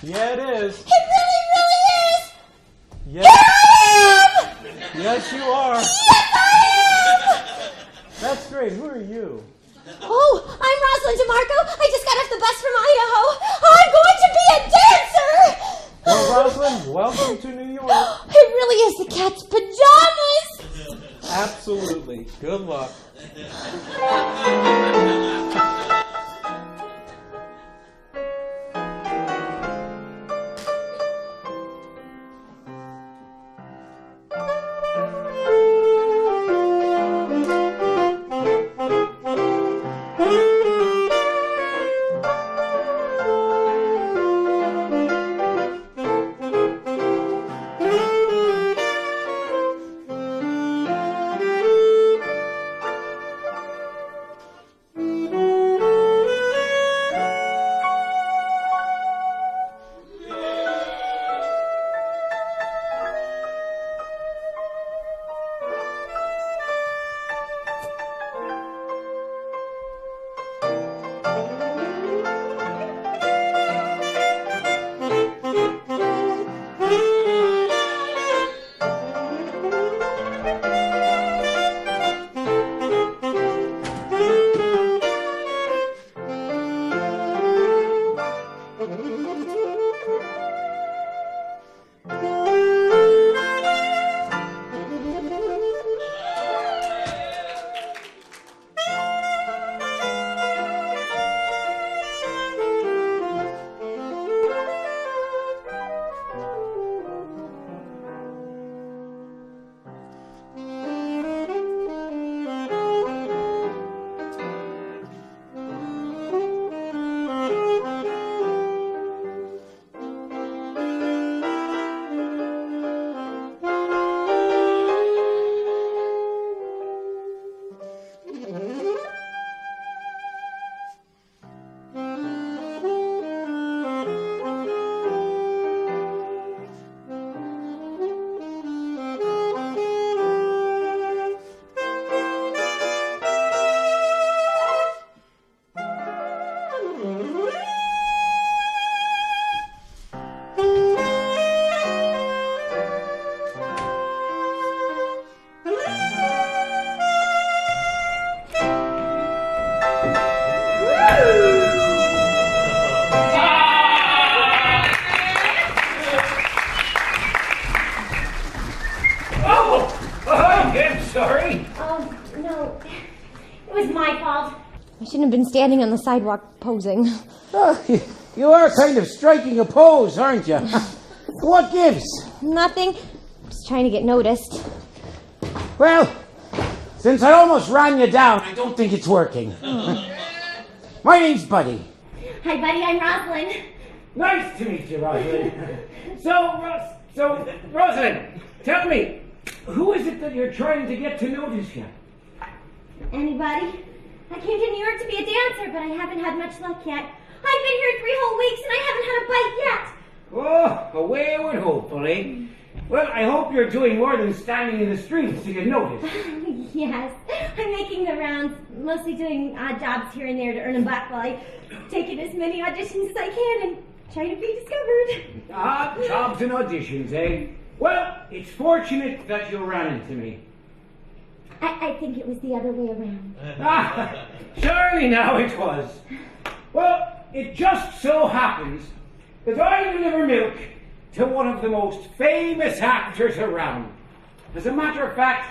Yeah, it is. It really, really is. Yes. Here I am. Yes, you are. Yes, I am. That's great. Who are you? Oh, I'm Rosalind DeMarco. I just got off the bus from Idaho. I'm going to be a dancer. Well, Rosalind, welcome to New York. It really is the cat's pajamas. Absolutely. Good luck. Shouldn't have been standing on the sidewalk posing. Oh, you are kind of striking a pose, aren't you? What gives? Nothing. Just trying to get noticed. Well, since I almost ran you down, I don't think it's working. My name's Buddy. Hi, buddy. I'm Rosalind. Nice to meet you, Rosalind. So, Rosalind, tell me, who is it that you're trying to get to notice you? Anybody? I came to New York to be a dancer, but I haven't had much luck yet. I've been here 3 whole weeks and I haven't had a bite yet. Oh, a wayward hopefully. Well, I hope you're doing more than standing in the streets to get noticed. Yes, I'm making the rounds, mostly doing odd jobs here and there to earn a buck while I take in as many auditions as I can and try to be discovered. Odd jobs and auditions, eh? Well, it's fortunate that you ran into me. I think it was the other way around. Surely now it was. Well, it just so happens that I deliver milk to one of the most famous actors around. As a matter of fact,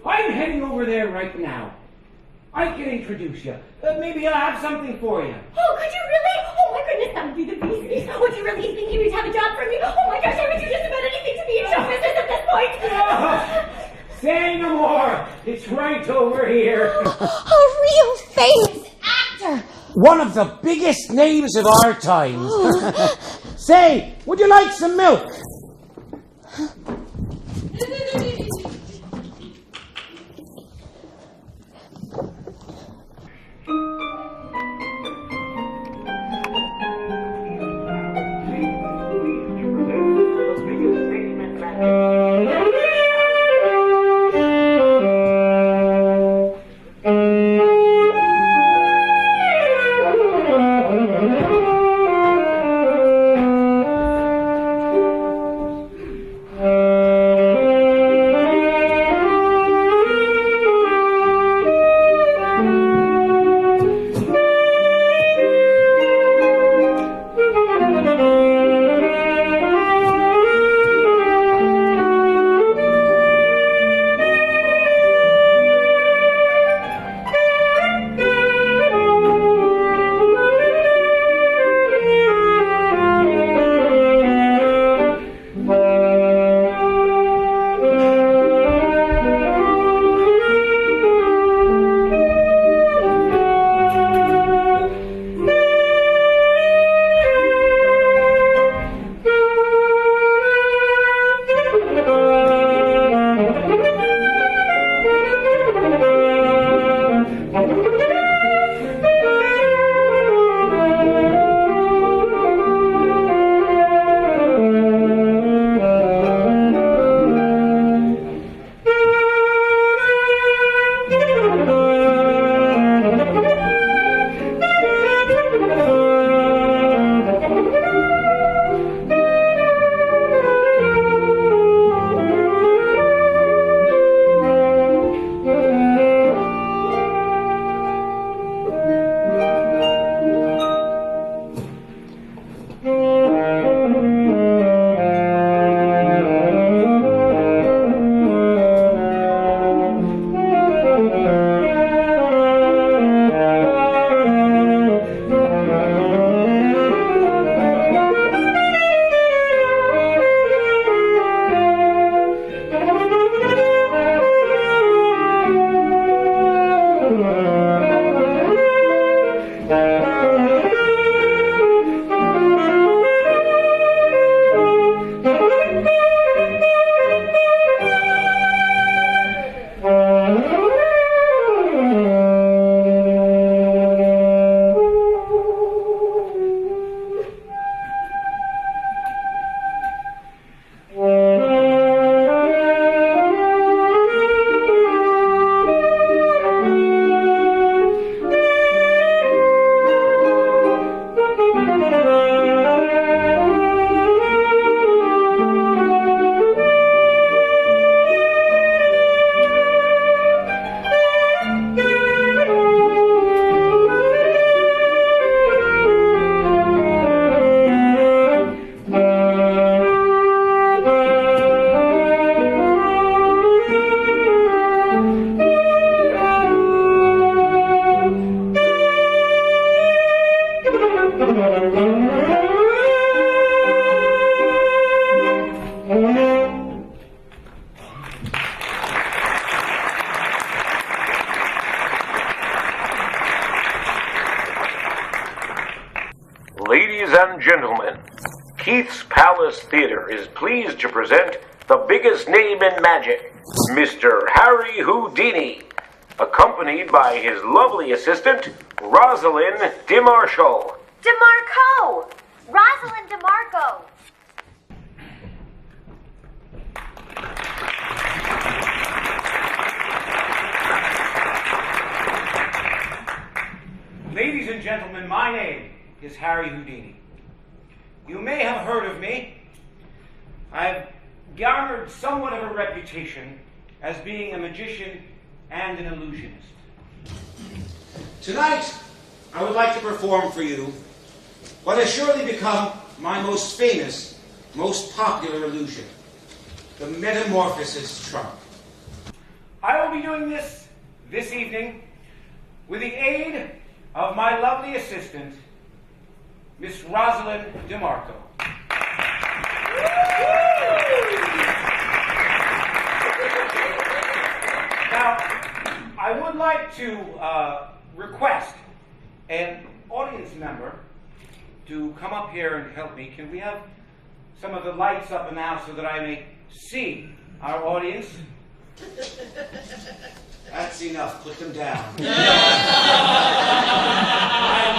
I'm heading over there right now. I can introduce you. Maybe I'll have something for you. Oh, could you really? Oh my goodness, that would be the beast. Would you really think you would have a job for me? Oh my gosh, I would do just about anything to be in show business at this point. Oh, say no more. It's right over here. A real famous actor. One of the biggest names of our times. Say, would you like some milk? Ladies and gentlemen, Keith's Palace Theater is pleased to present the biggest name in magic, Mr. Harry Houdini, accompanied by his lovely assistant, Rosalind DeMarshall. DeMarco! Rosalind DeMarco! Ladies and gentlemen, my name is Harry Houdini. You may have heard of me. I've garnered somewhat of a reputation as being a magician and an illusionist. Tonight, I would like to perform for you what has surely become my most famous, most popular illusion, the Metamorphosis Trunk. I will be doing this evening with the aid of my lovely assistant, Miss Rosalind DeMarco. Now, I would like to request an audience member to come up here and help me. Can we have some of the lights up now so that I may see our audience? That's enough. Put them down. I'm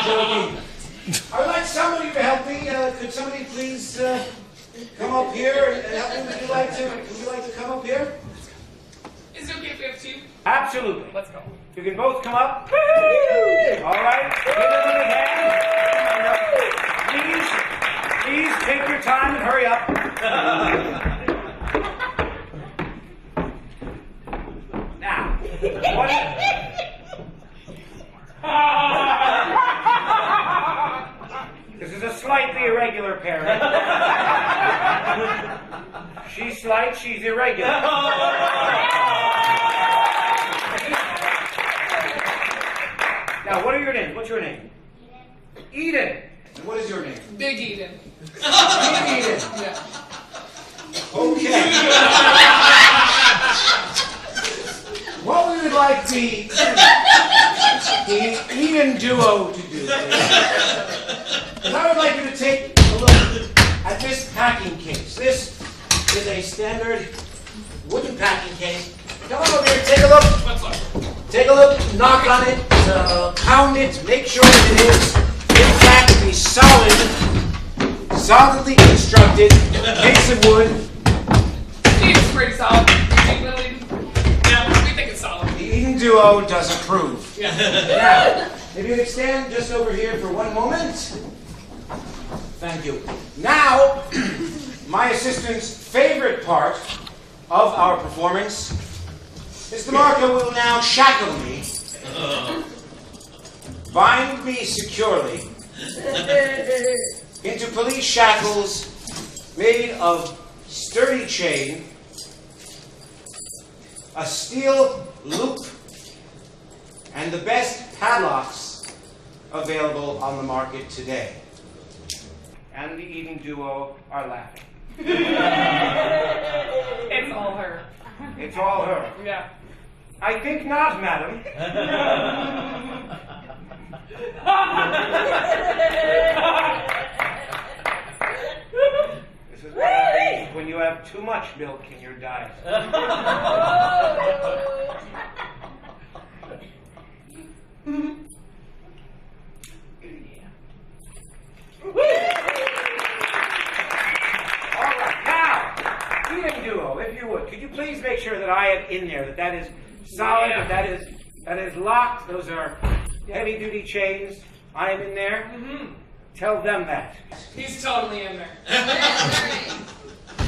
joking. I would like somebody to help me. Could somebody please come up here and help me? Would you like to come up here? Is it okay if we have two? Absolutely. Let's go. You can both come up. All right. Give them a hand. Please take your time and hurry up. Now, this is a slightly irregular pairing. She's slight, she's irregular. Now, what are your names? What's your name? Eden. And what is your name? Big Eden. Big Eden. Yeah. Okay. What we would like the Eden duo to do is I would like you to take a look at this packing case. This is a standard wooden packing case. Come on over here, take a look. Let's look. Take a look, knock on it, pound it, make sure that it is, in fact, a solidly constructed case of wood. It's pretty solid. Yeah, we think it's solid. The Eden duo does approve. Yeah. Now, if you could stand just over here for one moment. Thank you. Now, my assistant's favorite part of our performance. Mr. Marco will now shackle me, bind me securely into police shackles made of sturdy chain, a steel loop, and the best padlocks available on the market today. And the Eden duo are laughing. It's all her. It's all her. Yeah. I think not, madam. This is what happens when you have too much milk in your diet. All right, now, Eden duo, if you would, could you please make sure that I am in there, that is solid, that is locked. Those are heavy-duty chains. I am in there. Mm-hmm. Tell them that. He's totally in there.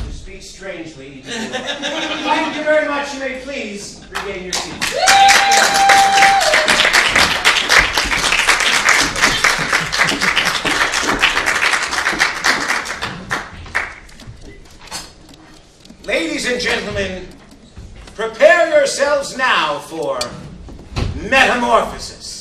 You speak strangely. Thank you very much. You may please regain your seats. Ladies and gentlemen, prepare yourselves now for Metamorphosis.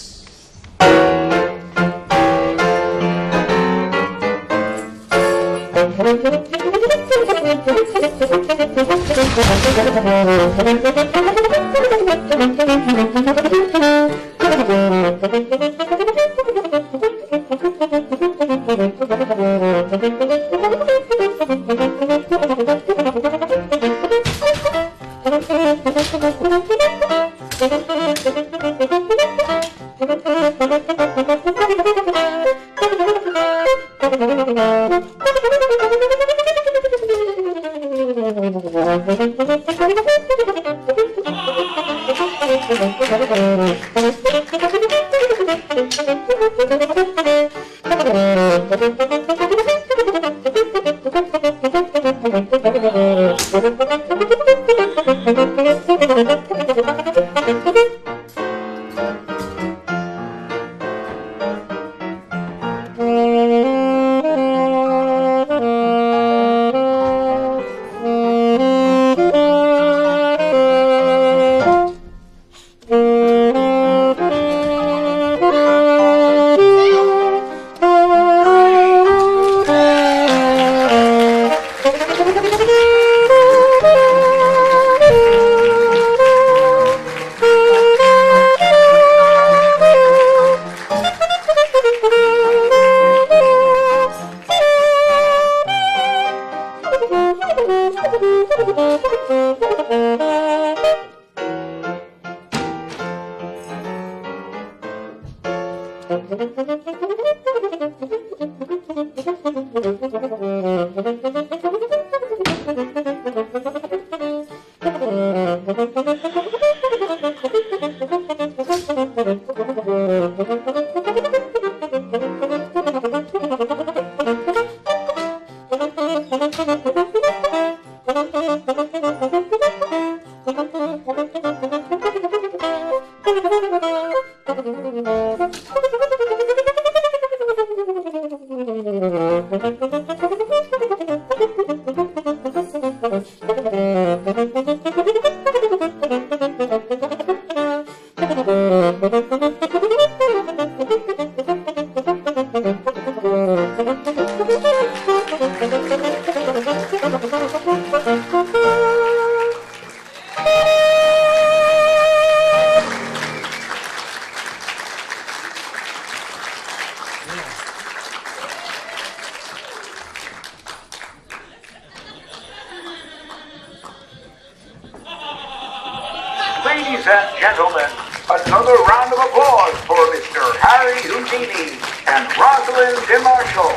Ladies and gentlemen, another round of applause for Mr. Harry Houdini and Rosalind DeMarco.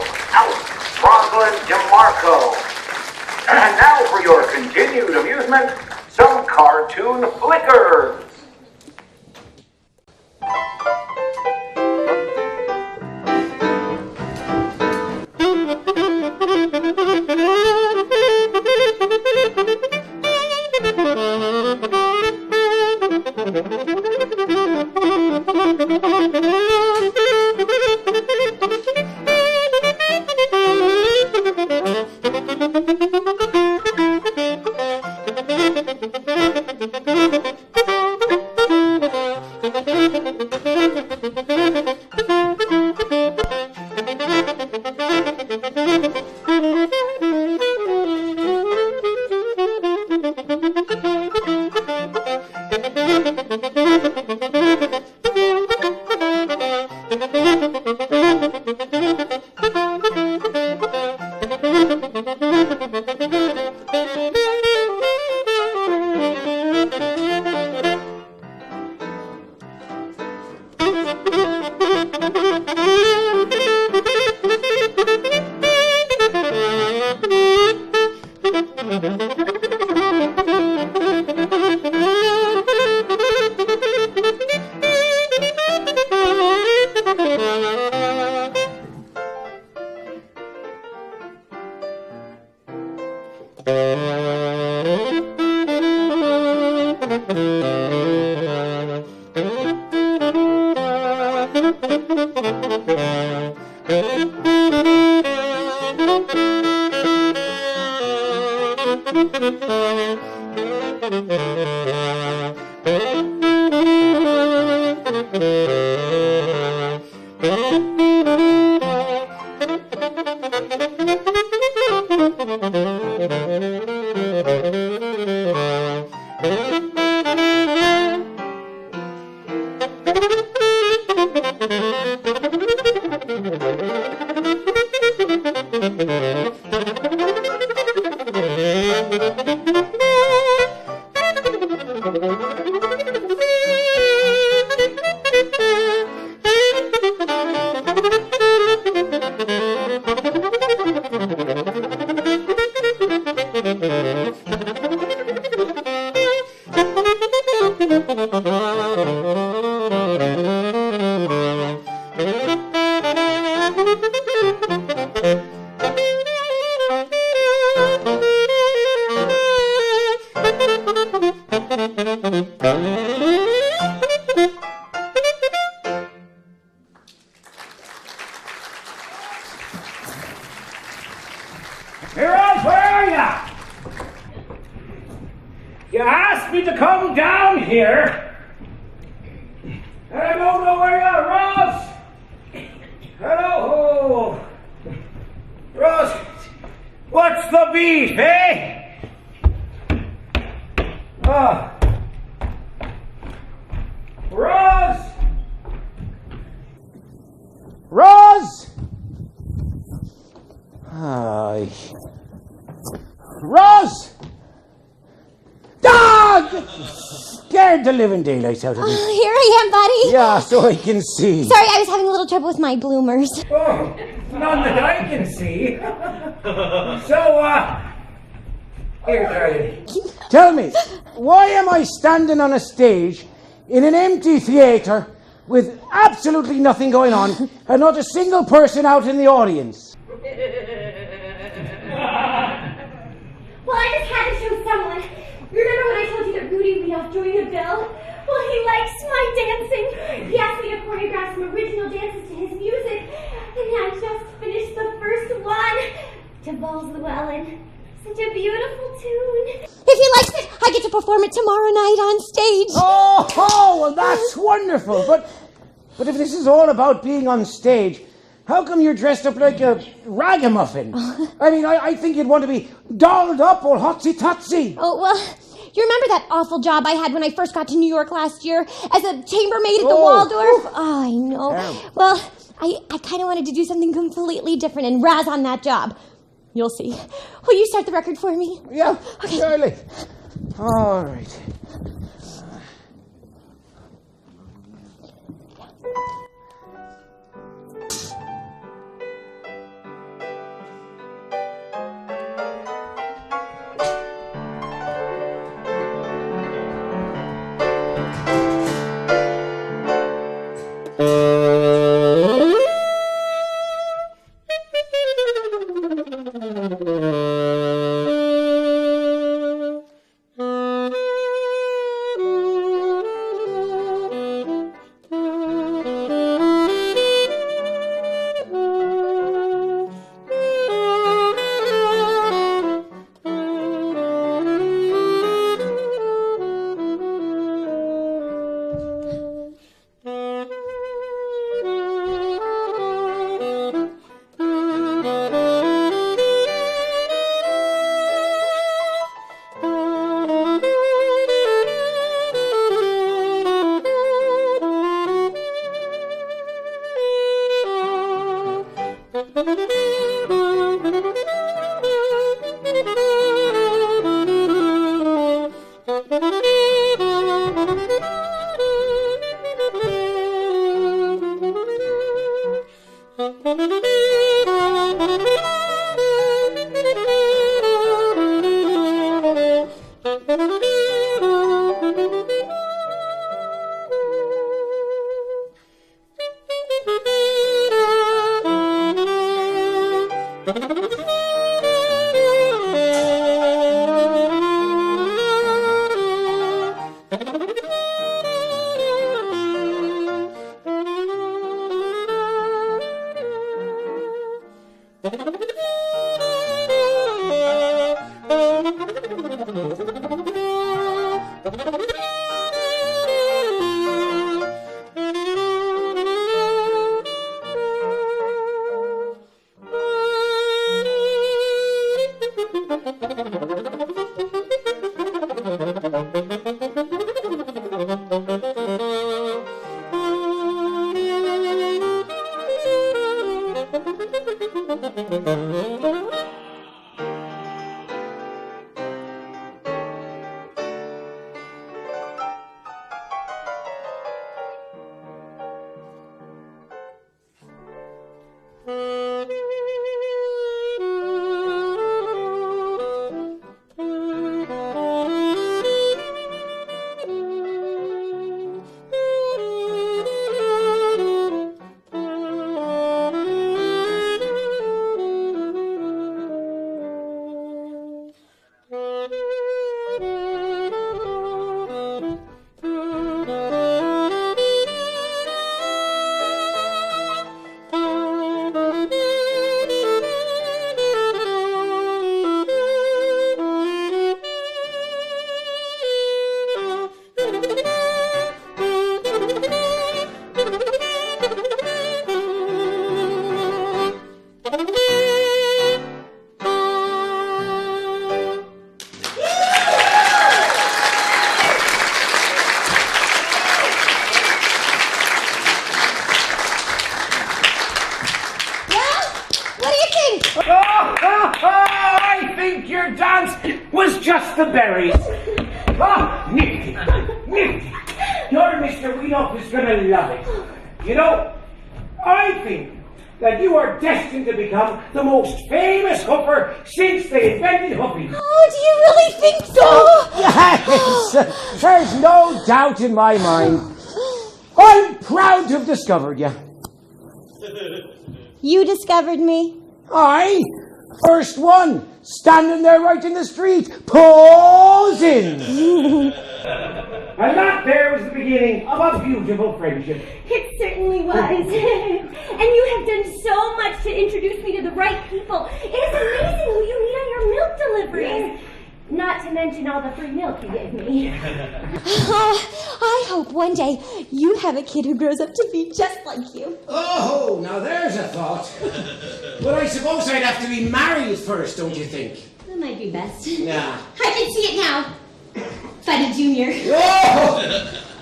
Rosalind DeMarco. And now for your continued amusement, some cartoon flickers. Heroes, where are ya? You asked me to come down here, and I don't know where you are, Ross. Hello, Ross. What's the beef, eh? Ross. Roz! Hi. Roz! Dog! Scared the living daylights out of me. Here I am, buddy. Yeah, so I can see. Sorry, I was having a little trouble with my bloomers. Oh, none that I can see. So, here, darling. Tell me, why am I standing on a stage in an empty theatre with absolutely nothing going on and not a single person out in the audience? Well, I just had to show someone. Remember when I told you that Rudy Weedol joined the bill? Well, he likes my dancing. He asked me to choreograph some original dances to his music. And I just finished the first one. To Balls Llewellyn. Such a beautiful tune. If he likes it, I get to perform it tomorrow night on stage. Oh, well, that's wonderful. But if this is all about being on stage, how come you're dressed up like a ragamuffin? I mean, I think you'd want to be dolled up or hotsy-totsy. Oh, well, you remember that awful job I had when I first got to New York last year as a chambermaid at the Waldorf? Oh, I know. Terrible. Well, I kind of wanted to do something completely different and razz on that job. You'll see. Will you start the record for me? Yeah, Okay. surely. All right. just the berries. Ah, nifty, nifty. Your Mr. Weedol is going to love it. You know, I think that you are destined to become the most famous hooper since they invented hooping. Oh, do you really think so? Yes, there's no doubt in my mind. I'm proud to have discovered you. You discovered me? I, first one, standing there right in the street, posing. And that there was the beginning of a beautiful friendship. It certainly was. And you have done so much to introduce me to the right people. It is amazing who you meet on your milk deliveries. Not to mention all the free milk you gave me. I hope one day you have a kid who grows up to be just like you. Oh, now there's a thought. But I suppose I'd have to be married first, don't you think? That might be best. Yeah. I can see it now. Fight a junior. Oh,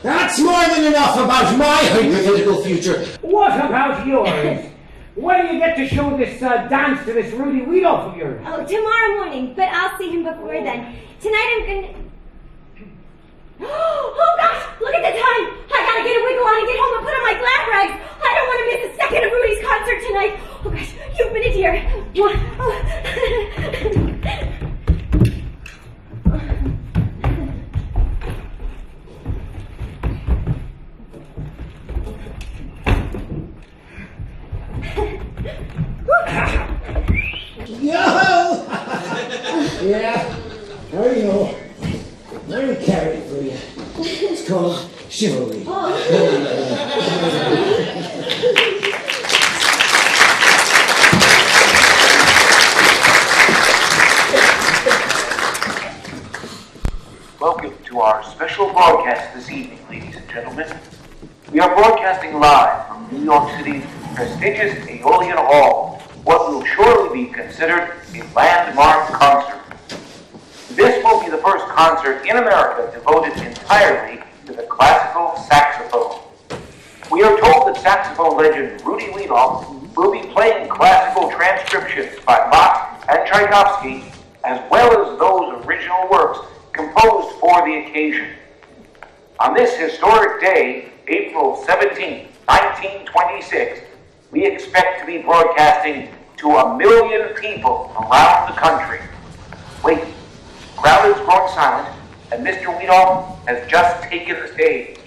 that's more than enough about my hypothetical future. What about yours? When do you get to show this dance to this Rudy Weedol of yours? Oh, tomorrow morning, but I'll see him before then. Tonight I'm gonna... Oh gosh, look at the time! I gotta get a wiggle on and get home and put on my glad rags. I don't want to miss a second of Rudy's concert tonight. Oh gosh, you've been a dear. Yo! Yeah, I know. Let me carry it for you. It's called chivalry. Welcome to our special broadcast this evening, ladies and gentlemen. We are broadcasting live from New York City's prestigious Aeolian Hall, what will surely be considered a landmark concert. This will be the first concert in America devoted entirely to the classical saxophone. We are told that saxophone legend Rudy Weedol will be playing classical transcriptions by Bach and Tchaikovsky, as well as those original works composed for the occasion. On this historic day, April 17, 1926, we expect to be broadcasting to 1 million people around the country. Wait, the crowd is growing silent, and Mr. Weedol has just taken the stage.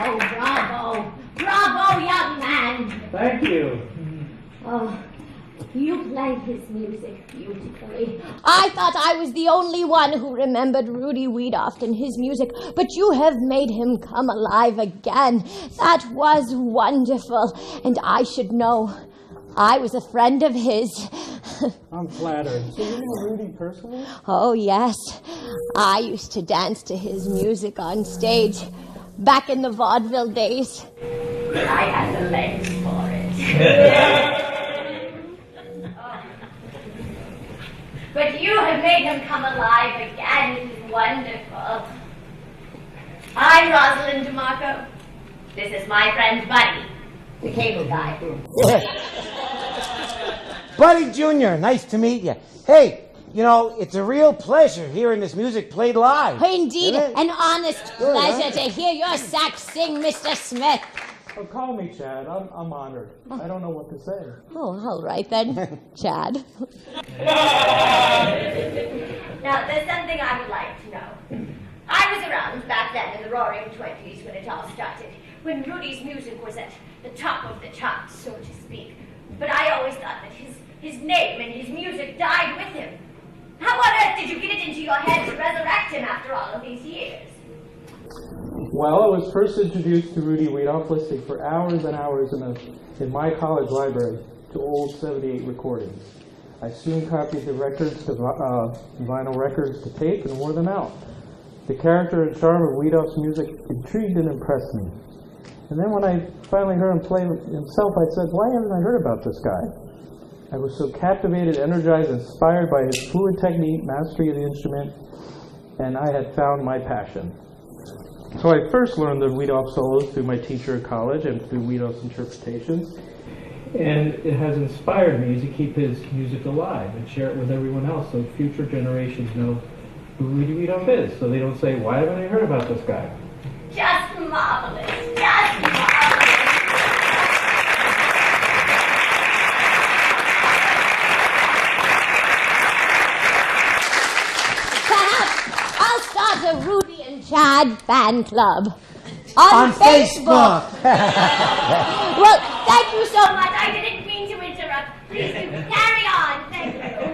Oh, bravo. Bravo, young man. Thank you. Oh, you played his music beautifully. I thought I was the only one who remembered Rudy Weedol and his music, but you have made him come alive again. That was wonderful, and I should know. I was a friend of his. I'm flattered. So you know Rudy personally? Oh, yes. I used to dance to his music on stage back in the vaudeville days. I had the legs for it. But you have made him come alive again. It is wonderful. I'm Rosalind DeMarco. This is my friend Buddy, the cable guy. Buddy Jr., nice to meet you. Hey, you know, it's a real pleasure hearing this music played live. Indeed, Isn't it? an honest pleasure to hear your sax sing, Mr. Smith. Oh, call me Chad. I'm honored. I don't know what to say. Oh, all right then, Chad. Now, there's something I would like to know. I was around back then in the roaring 20s when it all started, when Rudy's music was at the top of the charts, so to speak. But I always thought that his name and his music died with him. How on earth did you get it into your head to resurrect him after all of these years? Well, I was first introduced to Rudy Weedol listening for hours and hours in my college library to old 78 recordings. I soon copied the records to vinyl records to tape and wore them out. The character and charm of Weedol's music intrigued and impressed me. And then when I finally heard him play himself, I said, why haven't I heard about this guy? I was so captivated, energized, inspired by his fluid technique, mastery of the instrument, and I had found my passion. So I first learned the Weedol solos through my teacher at college and through Weedol's interpretations. And it has inspired me to keep his music alive and share it with everyone else so future generations know who Rudy Weedol is, so they don't say, why haven't I heard about this guy? Just marvelous. Just marvelous. the Rudy and Chad fan club. On Facebook. Well, thank you so much. I didn't mean to interrupt. Please do carry on. Thank you.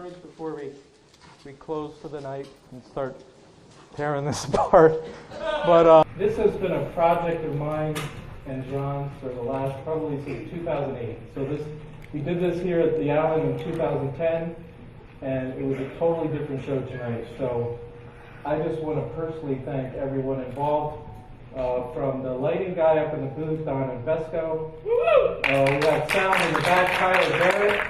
words before we close for the night and start tearing this apart. But this has been a project of mine and Jon's for the last, probably since 2008. So we did this here at the Allen in 2010, and it was a totally different show tonight. So I just want to personally thank everyone involved, from the lighting guy up in the booth, Don Invesco. We have sound in the back, Tyler Barrett.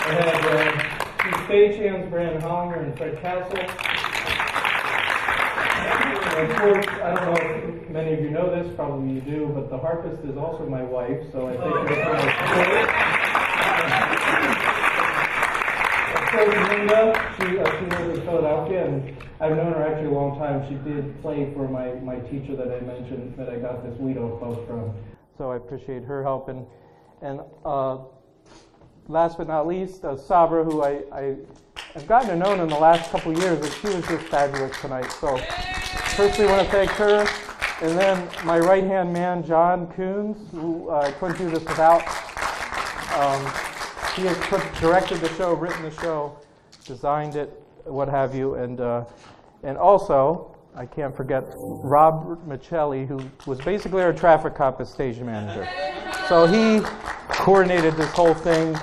And two stagehands, Brandon Hollinger and Fred Castle. And of course, I don't know if many of you know this, probably you do, but the harpist is also my wife, so I think it's Of course, Linda, she lives in Philadelphia, and I've known her actually a long time. She did play for my teacher that I mentioned, that I got this Weedol post from. So I appreciate her help. And last but not least, Sabra, who I've gotten to know in the last couple of years, but she was just fabulous tonight. So personally want to thank her. And then my right-hand man, Jon Koons, who I couldn't do this without. He has directed the show, written the show, designed it, what have you, and also, I can't forget Sabra Michelle, who was basically our traffic cop as stage manager. So he coordinated this whole thing,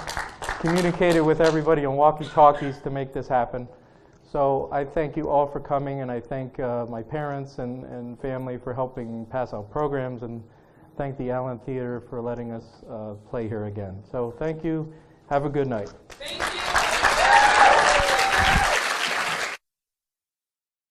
communicated with everybody on walkie-talkies to make this happen. So I thank you all for coming, and I thank my parents and family for helping pass out programs, and thank the Allen Theater for letting us play here again. So thank you. Have a good night. Thank you.